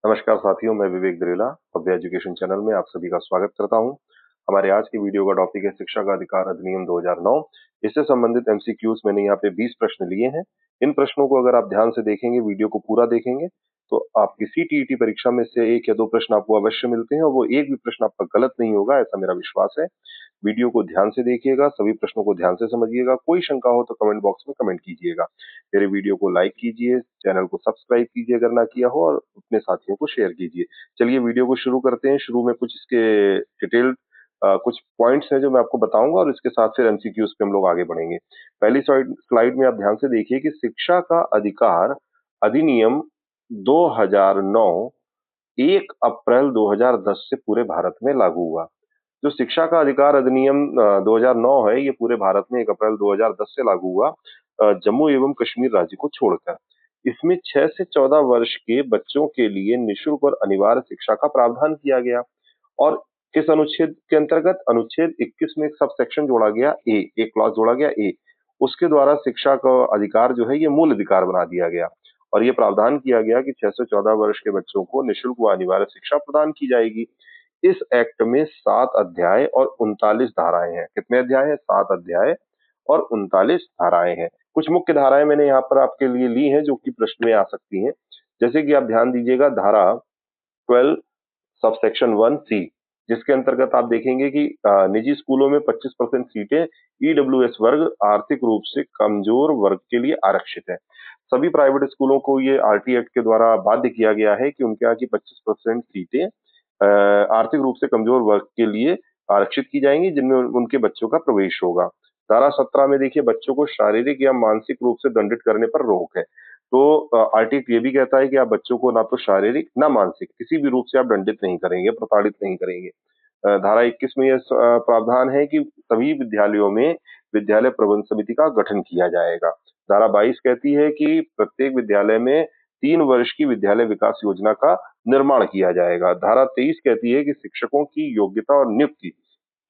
नमस्कार साथियों, मैं विवेक दरेला भव्य एजुकेशन चैनल में आप सभी का स्वागत करता हूं। हमारे आज की वीडियो का टॉपिक है शिक्षा का अधिकार अधिनियम 2009। इससे संबंधित एमसीक्यूज मैंने यहाँ पे 20 प्रश्न लिए हैं। इन प्रश्नों को अगर आप ध्यान से देखेंगे, वीडियो को पूरा देखेंगे, तो आपकी सीटीईटी परीक्षा में से 1 या 2 प्रश्न आपको अवश्य मिलते हैं और वो एक भी प्रश्न आपका गलत नहीं होगा, ऐसा मेरा विश्वास है। वीडियो को ध्यान से देखिएगा, सभी प्रश्नों को ध्यान से समझिएगा। कोई शंका हो तो कमेंट बॉक्स में कमेंट कीजिएगा। मेरे वीडियो को लाइक कीजिए, चैनल को सब्सक्राइब कीजिए अगर ना किया हो, और अपने साथियों को शेयर कीजिए। चलिए वीडियो को शुरू करते हैं। शुरू में कुछ इसके डिटेल्ड कुछ पॉइंट्स हैं जो मैं आपको बताऊंगा, और इसके साथ फिर एमसीक्यूज पे हम लोग आगे बढ़ेंगे। पहली स्लाइड में आप ध्यान से देखिए कि शिक्षा का अधिकार अधिनियम 2009 1 अप्रैल 2010 से पूरे भारत में लागू हुआ। जो शिक्षा का अधिकार अधिनियम 2009 है, ये पूरे भारत में 1 अप्रैल 2010 से लागू हुआ, जम्मू एवं कश्मीर राज्य को छोड़कर। इसमें 6 से 14 वर्ष के बच्चों के लिए निःशुल्क और अनिवार्य शिक्षा का प्रावधान किया गया। और किस अनुच्छेद के अंतर्गत? अनुच्छेद 21 में एक सब सेक्शन जोड़ा गया, एक क्लॉज जोड़ा गया, ए। उसके द्वारा शिक्षा का अधिकार जो है ये मूल अधिकार बना दिया गया, और ये प्रावधान किया गया कि 6 से 14 वर्ष के बच्चों को निःशुल्क व अनिवार्य शिक्षा प्रदान की जाएगी। इस एक्ट में 7 अध्याय और 39 धाराएं हैं। कितने अध्याय हैं? 7 अध्याय और 39 धाराएं हैं। कुछ मुख्य धाराएं मैंने यहाँ पर आपके लिए ली हैं जो कि प्रश्न में आ सकती हैं। जैसे कि आप ध्यान दीजिएगा, धारा 12 सब सेक्शन 1C, जिसके अंतर्गत आप देखेंगे कि निजी स्कूलों में 25% सीटें ईडब्ल्यूएस वर्ग, आर्थिक रूप से कमजोर वर्ग के लिए आरक्षित है। सभी प्राइवेट स्कूलों को ये आरटी एक्ट के द्वारा बाध्य किया गया है कि उनके यहाँ की 25% सीटें आर्थिक रूप से कमजोर वर्ग के लिए आरक्षित की जाएंगी, जिनमें उनके बच्चों का प्रवेश होगा। धारा 17 में देखिए, बच्चों को शारीरिक या मानसिक रूप से दंडित करने पर रोक है। तो आरटीआई ये भी कहता है कि आप बच्चों को ना तो शारीरिक ना मानसिक किसी भी रूप से आप दंडित नहीं करेंगे, प्रताड़ित नहीं करेंगे। धारा 21 में यह प्रावधान है कि सभी विद्यालयों में विद्यालय प्रबंध समिति का गठन किया जाएगा। धारा 22 कहती है कि प्रत्येक विद्यालय में 3 वर्ष की विद्यालय विकास योजना का निर्माण किया जाएगा। धारा 23 कहती है कि शिक्षकों की योग्यता और नियुक्ति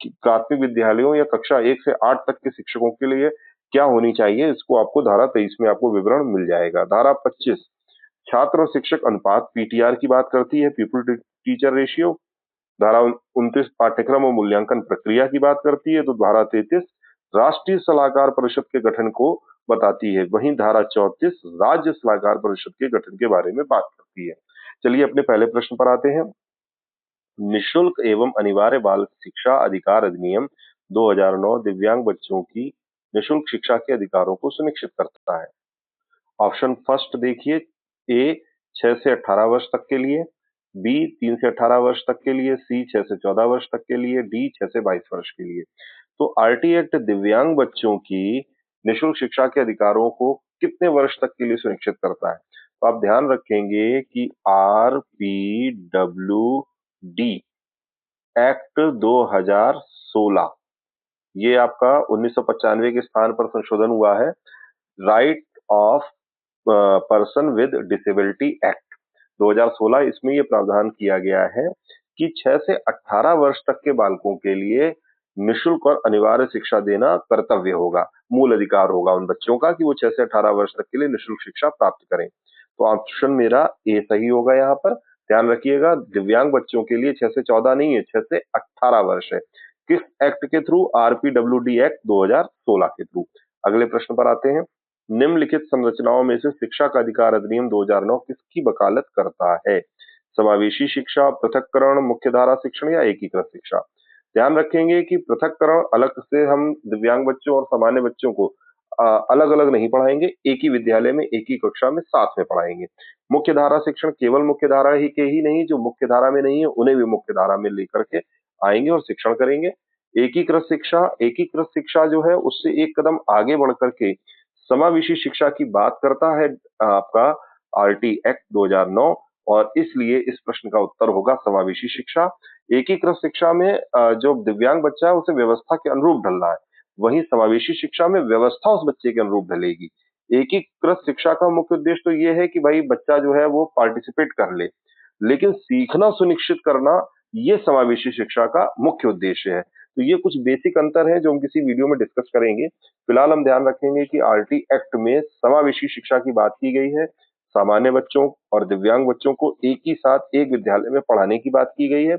प्राथमिक विद्यालयों या कक्षा 1 से 8 तक के शिक्षकों के लिए क्या होनी चाहिए, इसको आपको धारा 23 में आपको विवरण मिल जाएगा। धारा 25 छात्र और शिक्षक अनुपात, पीटीआर की बात करती है, पीपल टू टीचर रेशियो। धारा 29 पाठ्यक्रम और मूल्यांकन प्रक्रिया की बात करती है। तो धारा 33 राष्ट्रीय सलाहकार परिषद के गठन को बताती है। वहीं धारा 34 राज्य सलाहकार परिषद के गठन के बारे में बात करती है। चलिए अपने पहले प्रश्न पर आते हैं। निःशुल्क एवं अनिवार्य बाल शिक्षा अधिकार अधिनियम 2009 दिव्यांग बच्चों की निःशुल्क शिक्षा के अधिकारों को सुनिश्चित करता है। ऑप्शन फर्स्ट देखिए, ए 6 से 18 वर्ष तक के लिए, बी 3 से 18 वर्ष तक के लिए, सी 6 से 14 वर्ष तक के लिए, डी 6 से 22 वर्ष के लिए। तो आरटी एक्ट दिव्यांग बच्चों की निःशुल्क शिक्षा के अधिकारों को कितने वर्ष तक के लिए सुनिश्चित करता है? तो आप ध्यान रखेंगे कि RPWD एक्ट 2016, ये आपका 1995 के स्थान पर संशोधन हुआ है। Right of person with disability act 2016, इसमें यह प्रावधान किया गया है कि 6 से 18 वर्ष तक के बालकों के लिए निःशुल्क और अनिवार्य शिक्षा देना कर्तव्य होगा, मूल अधिकार होगा उन बच्चों का कि वो 6 से 18 वर्ष तक के लिए निःशुल्क शिक्षा प्राप्त करें। तो ऑप्शन मेरा ए सही होगा यहाँ पर। ध्यान रखिएगा, दिव्यांग बच्चों के लिए 6 से 14 नहीं है, 6 से 18 वर्ष है। किस एक्ट के थ्रू? आरपीडब्ल्यूडी एक्ट 2016 के थ्रू। अगले प्रश्न पर आते हैं। निम्नलिखित संरचनाओं में से शिक्षा का अधिकार अधिनियम 2009 किसकी वकालत करता है? समावेशी शिक्षा, पृथक्करण, मुख्यधारा शिक्षण या एकीकृत शिक्षा? ध्यान रखेंगे कि पृथक्करण अलग से हम दिव्यांग बच्चों और सामान्य बच्चों को अलग अलग नहीं पढ़ाएंगे, एक ही विद्यालय में एक ही कक्षा में साथ में पढ़ाएंगे। मुख्य धारा शिक्षण केवल मुख्य धारा ही नहीं, जो मुख्य धारा में नहीं है उन्हें भी मुख्य धारा में लेकर के आएंगे और शिक्षण करेंगे। एकीकृत शिक्षा जो है उससे एक कदम आगे बढ़ करके समावेशी शिक्षा की बात करता है आपका आरटी एक्ट 2009, और इसलिए इस प्रश्न का उत्तर होगा समावेशी शिक्षा। एकीकृत शिक्षा में जो दिव्यांग बच्चा है उसे व्यवस्था के अनुरूप ढलना है, वहीं समावेशी शिक्षा में व्यवस्था उस बच्चे के अनुरूप ढलेगी। एकीकृत शिक्षा का मुख्य उद्देश्य तो ये है कि भाई बच्चा जो है वो पार्टिसिपेट कर ले, लेकिन सीखना सुनिश्चित करना ये समावेशी शिक्षा का मुख्य उद्देश्य है। तो ये कुछ बेसिक अंतर है जो हम किसी वीडियो में डिस्कस करेंगे। फिलहाल हम ध्यान रखेंगे कि आरटी एक्ट में समावेशी शिक्षा की बात की गई है। सामान्य बच्चों और दिव्यांग बच्चों को एक ही साथ एक विद्यालय में पढ़ाने की बात की गई है।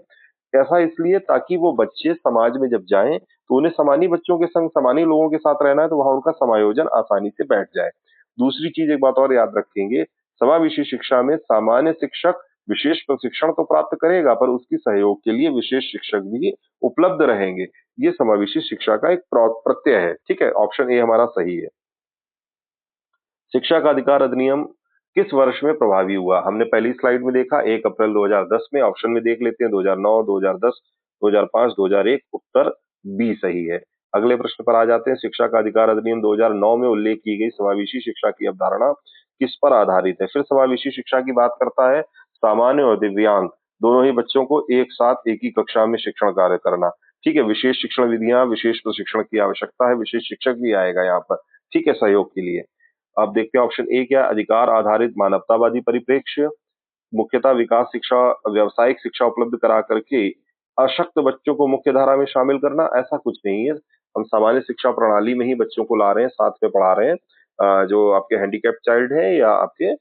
ऐसा इसलिए ताकि वो बच्चे समाज में जब जाएं तो उन्हें सामान्य बच्चों के संग सामान्य लोगों के साथ रहना है, तो वहां उनका समायोजन आसानी से बैठ जाए। दूसरी चीज, एक बात और याद रखेंगे, समावेशी शिक्षा में सामान्य शिक्षक विशेष प्रशिक्षण तो प्राप्त करेगा, पर उसकी सहयोग के लिए विशेष शिक्षक भी उपलब्ध रहेंगे। ये समावेशी शिक्षा का एक प्रत्यय है। ठीक है, ऑप्शन ए हमारा सही है। शिक्षा का अधिकार अधिनियम किस वर्ष में प्रभावी हुआ? हमने पहली स्लाइड में देखा 1 अप्रैल 2010 में। ऑप्शन में देख लेते हैं 2009, 2010, 2005, 2001। उत्तर बी सही है। अगले प्रश्न पर आ जाते हैं। शिक्षा का अधिकार अधिनियम 2009 में उल्लेख की गई समावेशी शिक्षा की अवधारणा किस पर आधारित है? फिर समावेशी शिक्षा की बात करता है। सामान्य और दिव्यांग दोनों ही बच्चों को एक साथ एक ही कक्षा में शिक्षण कार्य करना। ठीक है, विशेष शिक्षण विधियां, विशेष प्रशिक्षण की आवश्यकता है, विशेष शिक्षक भी आएगा यहाँ पर। ठीक है, सहयोग के लिए। अब देखते हैं ऑप्शन ए क्या, अधिकार आधारित मानवतावादी परिप्रेक्ष्य। मुख्यतः विकास शिक्षा, व्यावसायिक शिक्षा उपलब्ध करा करके अशक्त बच्चों को मुख्य धारा में शामिल करना, ऐसा कुछ नहीं है। हम सामान्य शिक्षा प्रणाली में ही बच्चों को ला रहे हैं, साथ में पढ़ा रहे हैं, जो आपके हैंडीकैप चाइल्ड है या आपके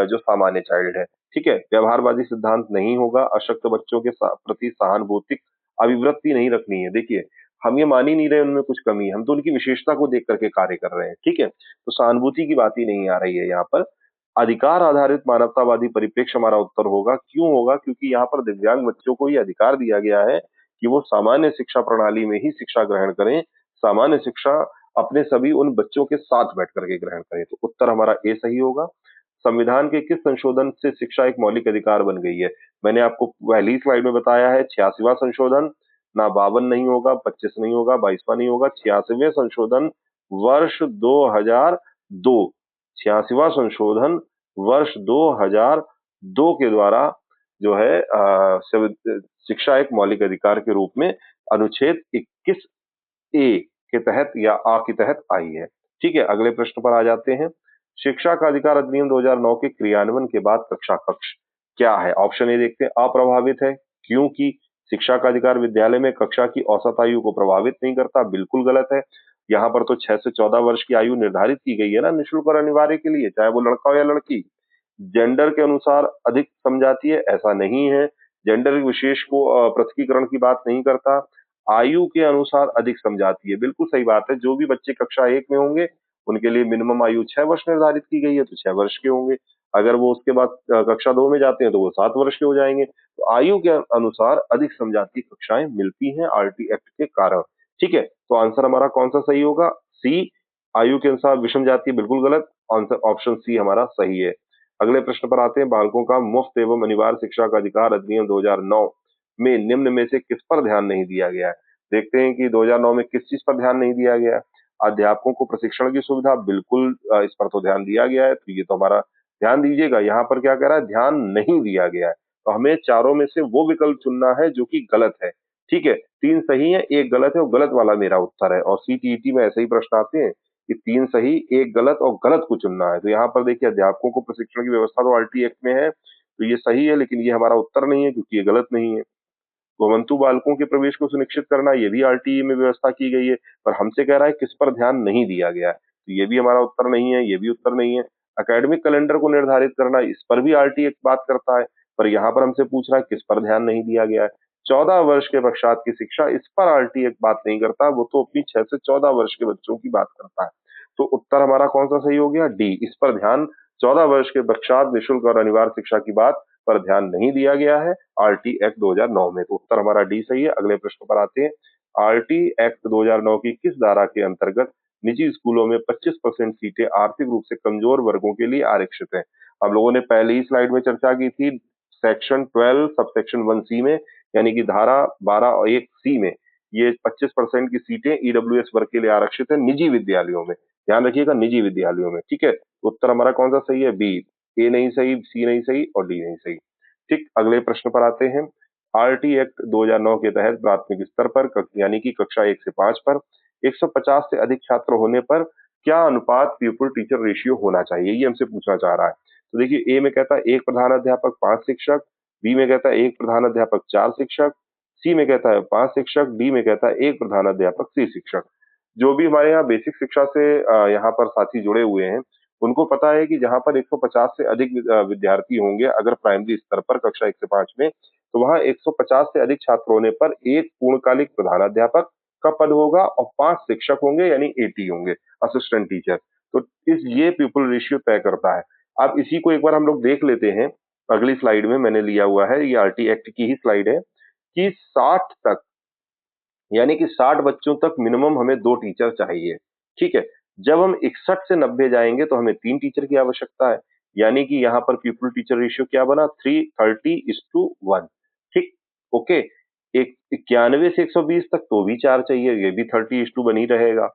जो सामान्य चाइल्ड है। ठीक है, व्यवहारवादी सिद्धांत नहीं होगा। अशक्त बच्चों के प्रति सहानुभूति अभिवृत्ति नहीं रखनी है। देखिए, हम ये मान ही नहीं रहे उनमें कुछ कमी है, हम तो उनकी विशेषता को देख करके कार्य कर रहे हैं। ठीक है, तो सहानुभूति की बात ही नहीं आ रही है यहाँ पर। अधिकार आधारित मानवतावादी परिप्रेक्ष्य हमारा उत्तर होगा। क्यों होगा? क्योंकि यहाँ पर दिव्यांग बच्चों को ये अधिकार दिया गया है कि वो सामान्य शिक्षा प्रणाली में ही शिक्षा ग्रहण करें। सामान्य शिक्षा अपने सभी उन बच्चों के साथ बैठ करके ग्रहण करें। तो उत्तर हमारा ए सही होगा। संविधान के किस संशोधन से शिक्षा एक मौलिक अधिकार बन गई है? मैंने आपको पहली स्लाइड में बताया है 86वां संशोधन। ना 52 नहीं होगा, 25 नहीं होगा, 22वां नहीं होगा, 86वें संशोधन वर्ष 2002। 86वां संशोधन वर्ष 2002 के द्वारा जो है शिक्षा एक मौलिक अधिकार के रूप में अनुच्छेद 21 ए के तहत या आ के तहत आई है। ठीक है, अगले प्रश्न पर आ जाते हैं। शिक्षा का अधिकार अधिनियम 2009 के क्रियान्वयन के बाद कक्षा कक्ष क्या है? ऑप्शन ए देखते हैं, अप्रभावित है। क्योंकि शिक्षा का अधिकार विद्यालय में कक्षा की औसत आयु को प्रभावित नहीं करता, बिल्कुल गलत है। यहाँ पर तो 6 से 14 वर्ष की आयु निर्धारित की गई है ना, निःशुल्क और अनिवार्य के लिए, चाहे वो लड़का हो या लड़की। जेंडर के अनुसार अधिक समझाती है, ऐसा नहीं है। जेंडर विशेष को पृथकीकरण की बात नहीं करता। आयु के अनुसार अधिक समझाती है, बिल्कुल सही बात है। जो भी बच्चे कक्षा 1 में होंगे उनके लिए मिनिमम आयु 6 वर्ष निर्धारित की गई है, तो 6 वर्ष के होंगे। अगर वो उसके बाद कक्षा 2 में जाते हैं तो वो 7 वर्ष के हो जाएंगे। तो आयु के अनुसार अधिक समझाती कक्षाएं मिलती हैं आरटी एक्ट के कारण। ठीक है, तो आंसर हमारा कौन सा सही होगा? सी, आयु के अनुसार विषम जाति, बिल्कुल गलत। आंसर ऑप्शन सी हमारा सही है। अगले प्रश्न पर आते हैं। बालकों का मुफ्त एवं अनिवार्य शिक्षा का अधिकार अधिनियम 2009 में निम्न में से किस पर ध्यान नहीं दिया गया है? देखते हैं कि 2009 में किस चीज पर ध्यान नहीं दिया गया है। अध्यापकों को प्रशिक्षण की सुविधा, बिल्कुल इस पर तो ध्यान दिया गया है, तो ये तो हमारा ध्यान दीजिएगा। यहाँ पर क्या कह रहा है? ध्यान नहीं दिया गया है। तो हमें चारों में से वो विकल्प चुनना है जो कि गलत है। ठीक है, 3 सही है, 1 गलत है, और गलत वाला मेरा उत्तर है। और सीटीईटी में ऐसे ही प्रश्न आते हैं कि 3 सही, 1 गलत और गलत को चुनना है। तो यहाँ पर देखिए, अध्यापकों को प्रशिक्षण की व्यवस्था तो आरटी एक्ट में है, तो ये सही है, लेकिन ये हमारा उत्तर नहीं है क्योंकि ये गलत नहीं है। गोवंतु बालकों के प्रवेश को सुनिश्चित करना, ये भी आरटीई में व्यवस्था की गई है, पर हमसे कह रहा है किस पर ध्यान नहीं दिया गया है, तो ये भी हमारा उत्तर नहीं है, ये भी उत्तर नहीं है। एकेडमिक कैलेंडर को निर्धारित करना, इस पर भी आरटीई बात करता है, पर यहाँ पर हमसे पूछ रहा है किस पर ध्यान नहीं दिया गया है। 14 वर्ष के पश्चात की शिक्षा, इस पर आरटीई बात नहीं करता, वो तो अपनी 6 से 14 वर्ष के बच्चों की बात करता है। तो उत्तर हमारा कौन सा सही हो गया? डी, इस पर ध्यान 14 वर्ष के पश्चात निःशुल्क और अनिवार्य शिक्षा की बात पर ध्यान नहीं दिया गया है आरटी एक्ट 2009 में। तो उत्तर हमारा डी सही है। अगले प्रश्न पर आते हैं। आरटी एक्ट 2009 की किस धारा के अंतर्गत निजी स्कूलों में 25% सीटें आर्थिक रूप से कमजोर वर्गों के लिए आरक्षित है? हम लोगों ने पहले ही स्लाइड में चर्चा की थी, सेक्शन 12 सबसेक्शन 1C में, यानी कि धारा 12 और 1C में ये 25% की सीटें ईडब्ल्यूएस वर्ग के लिए आरक्षित है निजी विद्यालयों में। ध्यान रखिएगा, निजी विद्यालयों में। ठीक है, उत्तर हमारा कौन सा सही है? बी, ए नहीं सही, सी नहीं सही और डी नहीं सही। ठीक, अगले प्रश्न पर आते हैं। आरटी एक्ट 2009 के तहत प्राथमिक स्तर पर यानी कि कक्षा 1 से 5 पर 150 से अधिक छात्र होने पर क्या अनुपात प्यूपिल टीचर रेशियो होना चाहिए? ये हमसे पूछना चाह रहा है। तो देखिए, ए में कहता है 1 प्रधान अध्यापक 5 शिक्षक, बी में कहता है 1 प्रधान अध्यापक 4 शिक्षक, सी में कहता है 5 शिक्षक, डी में कहता है 1 प्रधान अध्यापक 3 शिक्षक। जो भी हमारे यहाँ बेसिक शिक्षा से यहाँ पर साथी जुड़े हुए हैं, उनको पता है कि जहां पर 150 से अधिक विद्यार्थी होंगे अगर प्राइमरी स्तर पर कक्षा 1 से 5 में, तो वहां 150 से अधिक छात्र होने पर एक पूर्णकालिक प्रधानाध्यापक का पद होगा और 5 शिक्षक होंगे यानी एटी होंगे, असिस्टेंट टीचर। तो ये पीपल रेशियो तय करता है। अब इसी को एक बार हम लोग देख लेते हैं। अगली स्लाइड में मैंने लिया हुआ है, ये आरटी एक्ट की ही स्लाइड है कि 60 तक, यानी कि 60 बच्चों तक मिनिमम हमें 2 टीचर चाहिए। ठीक है। जब हम 61 से 90 जाएंगे तो हमें 3 टीचर की आवश्यकता है, यानी कि यहाँ पर पीपल टीचर रेशियो क्या बना, 3:30:1। ठीक। ओके। 91 से 120 तक तो भी 4 चाहिए, ये भी 30:2 बनी रहेगा।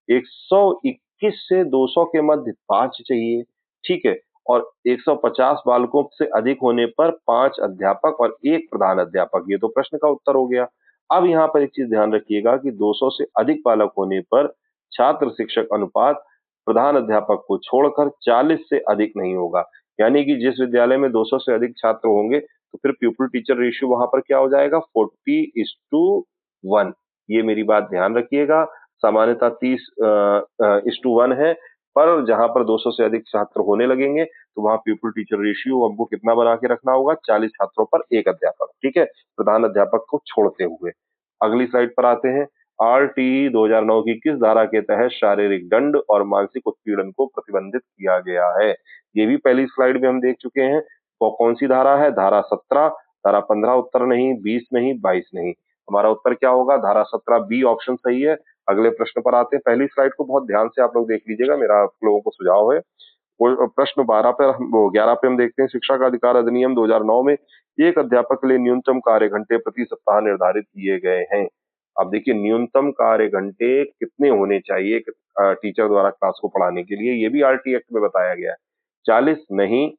121 से 200 के मध्य 5 चाहिए। ठीक है। और 150 बालकों से अधिक होने पर 5 अध्यापक और 1 प्रधान अध्यापक। ये तो प्रश्न का उत्तर हो गया। अब यहाँ पर एक चीज ध्यान रखिएगा कि 200 से अधिक बालक होने पर छात्र शिक्षक अनुपात प्रधान अध्यापक को छोड़कर 40 से अधिक नहीं होगा। यानी कि जिस विद्यालय में 200 से अधिक छात्र होंगे तो फिर प्यूपल टीचर रेशियो वहां पर क्या हो जाएगा, 40:1। ये मेरी बात ध्यान रखिएगा। सामान्यतः 30:1 है, पर जहां पर 200 से अधिक छात्र होने लगेंगे तो वहां पीपल टीचर रेशियो हमको कितना बना के रखना होगा, 40 छात्रों पर 1 अध्यापक। ठीक है, प्रधान अध्यापक को छोड़ते हुए। अगली स्लाइड पर आते हैं। आरटी 2009 की किस धारा के तहत शारीरिक दंड और मानसिक उत्पीड़न को प्रतिबंधित किया गया है? ये भी पहली स्लाइड में हम देख चुके हैं। वो कौन सी धारा है, धारा 17, धारा 15 उत्तर नहीं, 20 नहीं, 22 नहीं। हमारा उत्तर क्या होगा, धारा 17 बी ऑप्शन सही है। अगले प्रश्न पर आते हैं। पहली स्लाइड को बहुत ध्यान से आप लोग देख लीजिएगा, मेरा आप लोगों को सुझाव है। वो प्रश्न 12 पे, वो 11 पे हम देखते हैं। शिक्षा का अधिकार अधिनियम 2009 में एक अध्यापक के लिए न्यूनतम कार्य घंटे प्रति सप्ताह निर्धारित किए गए हैं। अब देखिए, न्यूनतम कार्य घंटे कितने होने चाहिए टीचर द्वारा क्लास को पढ़ाने के लिए, ये भी आरटी एक्ट में बताया गया है। 40 नहीं,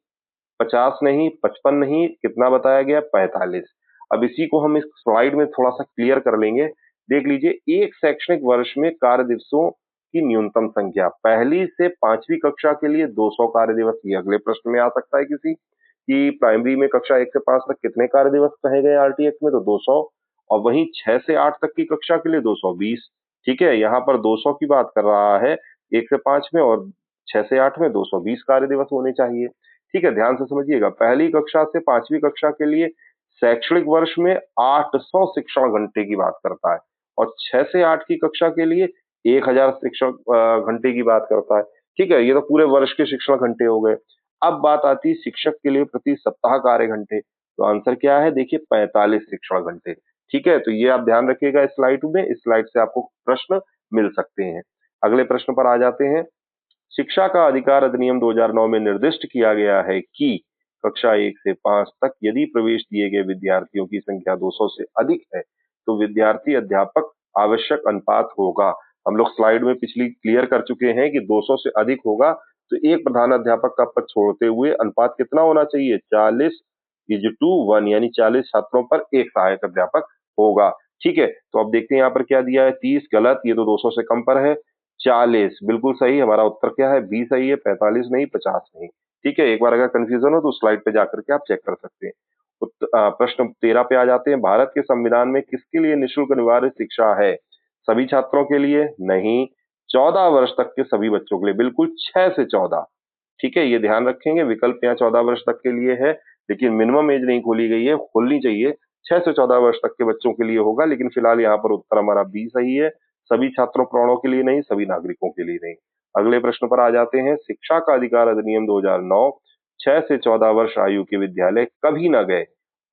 50 नहीं, 55 नहीं, कितना बताया गया, 45। अब इसी को हम इस स्लाइड में थोड़ा सा क्लियर कर लेंगे। देख लीजिए, एक शैक्षणिक वर्ष में कार्य दिवसों की न्यूनतम संख्या, पहली से 5वीं कक्षा के लिए 200 कार्य दिवस। ये अगले प्रश्न में आ सकता है किसी, कि प्राइमरी में कक्षा 1 से 5 तक कितने कार्य दिवस कहे गए आरटी एक्ट में, तो 200। और वहीं 6 से 8 तक की कक्षा के लिए 220। ठीक है, यहाँ पर 200 की बात कर रहा है 1 से 5 में, और 6 से 8 में 220 कार्य दिवस होने चाहिए। ठीक है, ध्यान से समझिएगा। पहली कक्षा से 5वीं कक्षा के लिए शैक्षणिक वर्ष में 800 शिक्षण घंटे की बात करता है, और 6 से 8 की कक्षा के लिए 1000 शिक्षण घंटे की बात करता है। ठीक है, ये तो पूरे वर्ष के शिक्षण घंटे हो गए। अब बात आती है शिक्षक के लिए प्रति सप्ताह कार्य घंटे। तो आंसर क्या है, देखिए 45 शिक्षण घंटे। ठीक है, तो ये आप ध्यान रखिएगा इस स्लाइड में, इस स्लाइड से आपको प्रश्न मिल सकते हैं। अगले प्रश्न पर आ जाते हैं। शिक्षा का अधिकार अधिनियम 2009 में निर्दिष्ट किया गया है कि कक्षा 1 से 5 तक यदि प्रवेश दिए गए विद्यार्थियों की संख्या 200 से अधिक है तो विद्यार्थी अध्यापक आवश्यक अनुपात होगा। हम लोग स्लाइड में पिछली क्लियर कर चुके हैं कि 200 से अधिक होगा तो एक प्रधान अध्यापक का पद छोड़ते हुए अनुपात कितना होना चाहिए, 40:1, यानी 40 छात्रों पर एक सहायक अध्यापक होगा। ठीक है, तो अब देखते हैं यहाँ पर क्या दिया है। 30 गलत, ये तो 200 से कम पर है। 40 बिल्कुल सही। हमारा उत्तर क्या है, बी सही है। 45 नहीं, 50 नहीं। ठीक है, एक बार अगर कंफ्यूजन हो तो स्लाइड पे जाकर के आप चेक कर सकते हैं। प्रश्न 13 पे आ जाते हैं। भारत के संविधान में किसके लिए निःशुल्क अनिवार्य शिक्षा है? सभी छात्रों के लिए नहीं, 14 वर्ष तक के सभी बच्चों के लिए, बिल्कुल 6 से 14। ठीक है, ये ध्यान रखेंगे। विकल्प यहाँ 14 वर्ष तक के लिए है, लेकिन मिनिमम एज नहीं खोली गई है, खोलनी चाहिए। 6 से 14 वर्ष तक के बच्चों के लिए होगा, लेकिन फिलहाल यहाँ पर उत्तर हमारा बी सही है। सभी छात्रों प्राणों के लिए नहीं, सभी नागरिकों के लिए नहीं। अगले प्रश्न पर आ जाते हैं। शिक्षा का अधिकार अधिनियम 2009 6 से 14 वर्ष आयु के विद्यालय कभी न गए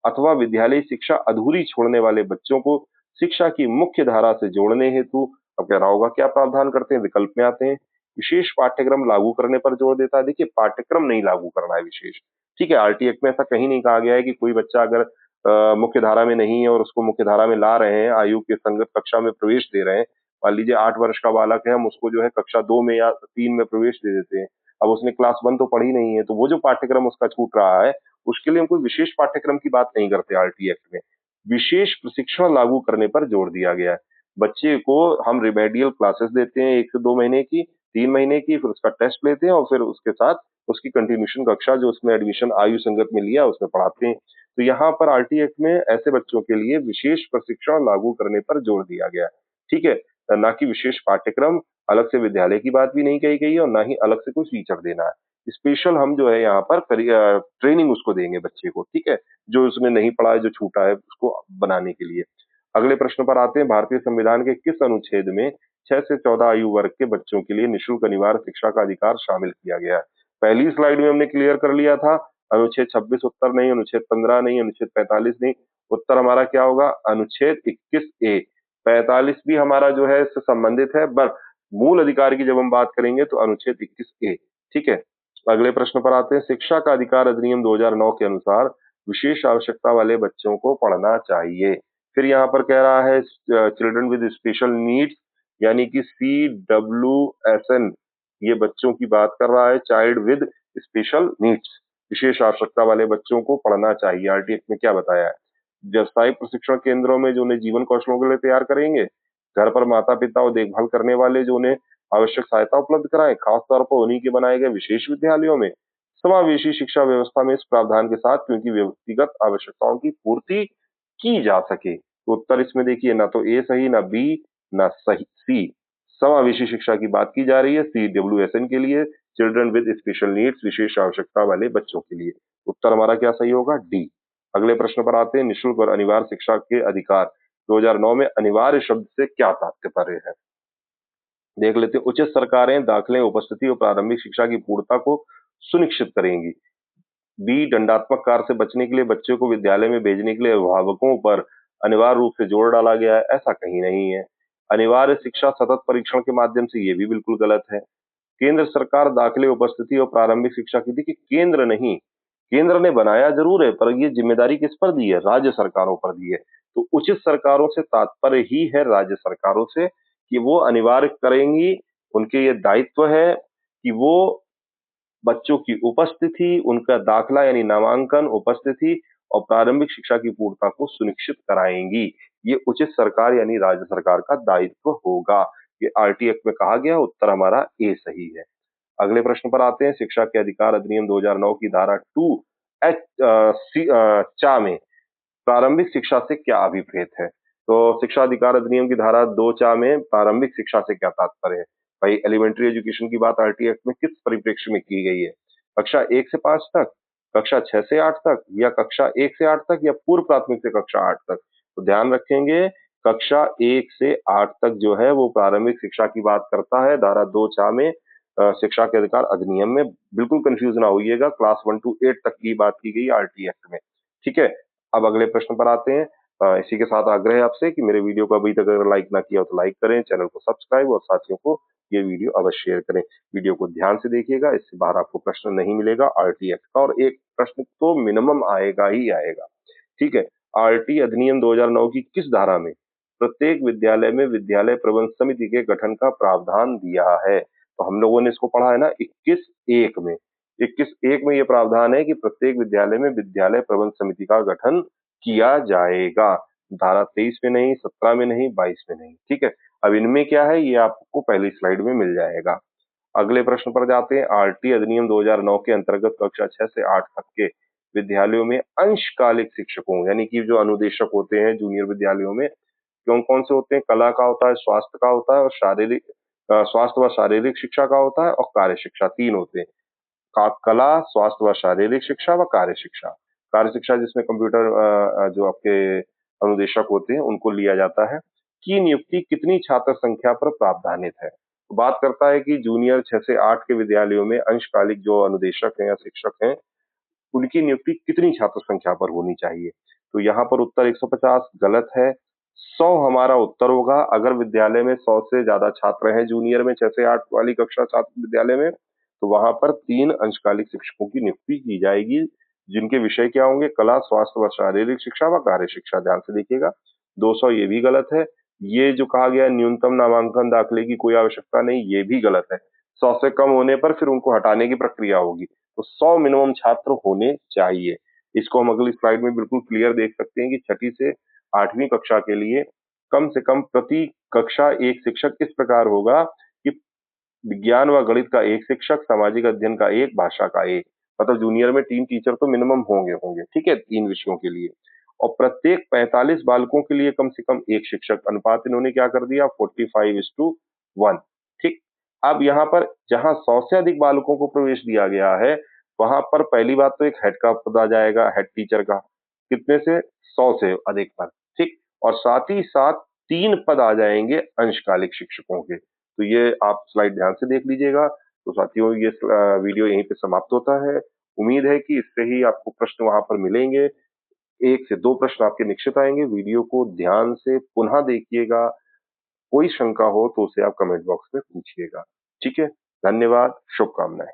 अथवा विद्यालय शिक्षा अधूरी छोड़ने वाले बच्चों को शिक्षा की मुख्य धारा से जोड़ने हेतु, अब कह रहा होगा क्या प्रावधान करते हैं, विकल्प में आते हैं। विशेष पाठ्यक्रम लागू करने पर जोर देता है। देखिए, पाठ्यक्रम नहीं लागू करना है विशेष। ठीक है, आरटी एक्ट में ऐसा कहीं नहीं कहा गया है कि कोई बच्चा अगर मुख्य धारा में नहीं है और उसको मुख्य धारा में ला रहे हैं, आयु के संगत कक्षा में प्रवेश दे रहे हैं। मान लीजिए 8 वर्ष का बालक है, हम उसको जो है कक्षा 2 में या 3 में प्रवेश दे देते हैं। अब उसने क्लास 1 तो पढ़ी नहीं है, तो वो जो पाठ्यक्रम उसका छूट रहा है, उसके लिए हम कोई विशेष पाठ्यक्रम की बात नहीं करते आरटी एक्ट में। विशेष प्रशिक्षण लागू करने पर जोर दिया गया है। बच्चे को हम रिमेडियल क्लासेस देते हैं 1 से 2 महीने की, 3 महीने की, फिर उसका टेस्ट लेते हैं और फिर उसके साथ उसकी कंटिन्यूएशन कक्षा जो उसमें एडमिशन आयु संगत में लिया उसमें पढ़ाते हैं। तो यहाँ पर आरटी एक्ट में ऐसे बच्चों के लिए विशेष प्रशिक्षण लागू करने पर जोर दिया गया है। ठीक है, ना कि विशेष पाठ्यक्रम, अलग से विद्यालय की बात भी नहीं कही गई है और ना ही अलग से कोई फीचर देना है। स्पेशल हम जो है यहाँ पर ट्रेनिंग उसको देंगे बच्चे को, ठीक है? जो उसने नहीं पढ़ा है, जो छूटा है, उसको बनाने के लिए। अगले प्रश्न पर आते हैं, भारतीय संविधान के किस अनुच्छेद में 6 से 14 आयु वर्ग के बच्चों के लिए निःशुल्क अनिवार्य शिक्षा का अधिकार शामिल किया गया है? पहली स्लाइड में हमने क्लियर कर लिया था, अनुच्छेद 26 उत्तर नहीं, अनुच्छेद 15 नहीं, अनुच्छेद 45 नहीं, उत्तर हमारा क्या होगा? अनुच्छेद 21 ए। 45 भी हमारा जो है इससे संबंधित है, बट मूल अधिकार की जब हम बात करेंगे तो अनुच्छेद 21 ए, ठीक है? अगले प्रश्न पर आते हैं, शिक्षा का अधिकार अधिनियम 2009 के अनुसार विशेष आवश्यकता वाले बच्चों को पढ़ना चाहिए। फिर यहाँ पर कह रहा है चिल्ड्रन विद स्पेशल नीड्स, यानी कि CWSN, ये बच्चों की बात कर रहा है, चाइल्ड विद स्पेशल नीड्स, विशेष आवश्यकता वाले बच्चों को पढ़ना चाहिए। आरटी एक्ट में क्या बताया है? व्यवसायिक प्रशिक्षण केंद्रों में जो उन्हें जीवन कौशलों के लिए तैयार करेंगे, घर पर माता पिता और देखभाल करने वाले जो उन्हें आवश्यक सहायता उपलब्ध कराएं, खासतौर पर उन्हीं के बनाए गए विशेष विद्यालयों में समावेशी शिक्षा व्यवस्था में इस प्रावधान के साथ, क्योंकि व्यक्तिगत आवश्यकताओं की पूर्ति की जा सके। तो उत्तर इसमें देखिए, ना तो ए सही, ना बी, ना सही सी। समावेशी शिक्षा की बात की जा रही है CWSN के लिए, चिल्ड्रन विद स्पेशल नीड्स, विशेष आवश्यकता वाले बच्चों के लिए। उत्तर हमारा क्या सही होगा? डी। अगले प्रश्न पर आते हैं, निःशुल्क और अनिवार्य शिक्षा के अधिकार 2009 में अनिवार्य शब्द से क्या तात्पर्य है? देख लेते हैं। उचित सरकारें दाखिले, उपस्थिति और प्रारंभिक शिक्षा की पूर्णता को सुनिश्चित करेंगी। बी, दंडात्मक कार्य से बचने के लिए बच्चे को विद्यालय में भेजने के लिए अभिभावकों पर अनिवार्य रूप से जोर डाला गया है, ऐसा कहीं नहीं है। अनिवार्य शिक्षा सतत परीक्षण के माध्यम से, ये भी बिल्कुल गलत है। केंद्र सरकार दाखिले, उपस्थिति और प्रारंभिक शिक्षा की, देखिए केंद्र नहीं, केंद्र ने बनाया जरूर है, पर ये जिम्मेदारी किस पर दी है? राज्य सरकारों पर दी है। तो उचित सरकारों से तात्पर्य ही है राज्य सरकारों से, कि वो अनिवार्य करेंगी, उनके ये दायित्व है कि वो बच्चों की उपस्थिति, उनका दाखिला यानी नामांकन, उपस्थिति और प्रारंभिक शिक्षा की पूर्णता को सुनिश्चित कराएंगी। ये उचित सरकार यानी राज्य सरकार का दायित्व होगा। ये आरटी एक्ट में कहा गया, उत्तर हमारा ए सही है। अगले प्रश्न पर आते हैं, शिक्षा के अधिकार अधिनियम 2009 की धारा 2 एच चा में प्रारंभिक शिक्षा से क्या अभिप्रेत है? तो शिक्षा अधिकार अधिनियम की धारा 2 चा में प्रारंभिक शिक्षा से क्या तात्पर्य है? भाई एलिमेंट्री एजुकेशन की बात आरटी एक्ट में किस परिप्रेक्ष्य में की गई है? कक्षा 1 से 5 तक, कक्षा 6 से 8 तक, या कक्षा 1 से 8 तक, या पूर्व प्राथमिक से कक्षा 8 तक? तो ध्यान रखेंगे, कक्षा 1 से 8 तक जो है वो प्रारंभिक शिक्षा की बात करता है धारा 2 चा में, शिक्षा के अधिकार अधिनियम में। बिल्कुल कंफ्यूज ना होइएगा, क्लास 1 to 8 तक की बात की गई आरटी एक्ट में, ठीक है? अब अगले प्रश्न पर आते हैं। इसी के साथ आग्रह है आपसे कि मेरे वीडियो को अभी तक अगर लाइक ना किया हो तो लाइक करें, चैनल को सब्सक्राइब और साथियों को ये वीडियो अवश्य शेयर करें। वीडियो को ध्यान से देखिएगा, इससे बाहर आपको प्रश्न नहीं मिलेगा आरटी एक्ट का, और एक प्रश्न तो मिनिमम आएगा ही आएगा, ठीक है? आरटी अधिनियम 2009 की किस धारा में प्रत्येक विद्यालय में विद्यालय प्रबंध समिति के गठन का प्रावधान दिया है? तो हम लोगों ने इसको पढ़ा है ना 21(1) में। 21(1) में ये प्रावधान है कि प्रत्येक विद्यालय में विद्यालय प्रबंध समिति का गठन किया जाएगा। धारा 23 में नहीं, 17 में नहीं, 22 में नहीं, ठीक है? अब इनमें क्या है ये आपको पहली स्लाइड में मिल जाएगा। अगले प्रश्न पर जाते हैं। आरटी अधिनियम 2009 के अंतर्गत कक्षा 6 से 8 तक के विद्यालयों में अंशकालिक शिक्षकों, यानी कि जो अनुदेशक होते हैं जूनियर विद्यालयों में, कौन कौन से होते हैं? कला का होता है, स्वास्थ्य का होता है और शारीरिक स्वास्थ्य व शारीरिक शिक्षा का होता है, और कार्य शिक्षा, 3 होते हैं। कला, स्वास्थ्य व शारीरिक शिक्षा व कार्य शिक्षा। कार्य शिक्षा जिसमें कंप्यूटर जो आपके अनुदेशक होते हैं उनको लिया जाता है। की नियुक्ति कितनी छात्र संख्या पर प्रावधानित है? तो बात करता है कि जूनियर 6 से 8 के विद्यालयों में अंशकालिक जो अनुदेशक हैं या शिक्षक हैं, उनकी नियुक्ति कितनी छात्र संख्या पर होनी चाहिए? तो यहाँ पर उत्तर 150 गलत है, 100 हमारा उत्तर होगा। अगर विद्यालय में 100 से ज्यादा छात्र हैं, जूनियर में 6 से 8 वाली कक्षा छात्र विद्यालय में, तो वहां पर 3 अंशकालिक शिक्षकों की नियुक्ति की जाएगी, जिनके विषय क्या होंगे? कला, स्वास्थ्य व शारीरिक शिक्षा व कार्य शिक्षा। ध्यान से देखिएगा। 200 ये भी गलत है। ये जो कहा गया न्यूनतम नामांकन दाखिले की कोई आवश्यकता नहीं, ये भी गलत है। 100 से कम होने पर फिर उनको हटाने की प्रक्रिया होगी। तो 100 मिनिमम छात्र होने चाहिए। इसको हम अगली स्लाइड में बिल्कुल क्लियर देख सकते हैं कि 6ठी से 8वीं कक्षा के लिए कम से कम प्रति कक्षा एक शिक्षक इस प्रकार होगा कि विज्ञान व गणित का एक शिक्षक, सामाजिक अध्ययन का एक, भाषा का एक। मतलब जूनियर में 3 टीचर तो मिनिमम होंगे होंगे, ठीक है? 3 विषयों के लिए। और प्रत्येक 45 बालकों के लिए कम से कम एक शिक्षक। अनुपात इन्होंने क्या कर दिया, 45:1। ठीक। अब यहाँ पर जहां 100 से अधिक बालकों को प्रवेश दिया गया है, वहां पर पहली बात तो एक हेड का पद आ जाएगा, हेड टीचर का, कितने से, 100 से अधिक पर। ठीक। और साथ ही साथ 3 पद आ जाएंगे अंशकालिक शिक्षकों के। तो ये आप स्लाइड ध्यान से देख लीजिएगा। तो साथियों, ये वीडियो यहीं पे समाप्त होता है। उम्मीद है कि इससे ही आपको प्रश्न वहां पर मिलेंगे। 1 से 2 प्रश्न आपके निश्चित आएंगे। वीडियो को ध्यान से पुनः देखिएगा। कोई शंका हो तो उसे आप कमेंट बॉक्स में पूछिएगा। ठीक है। धन्यवाद। शुभकामनाएं।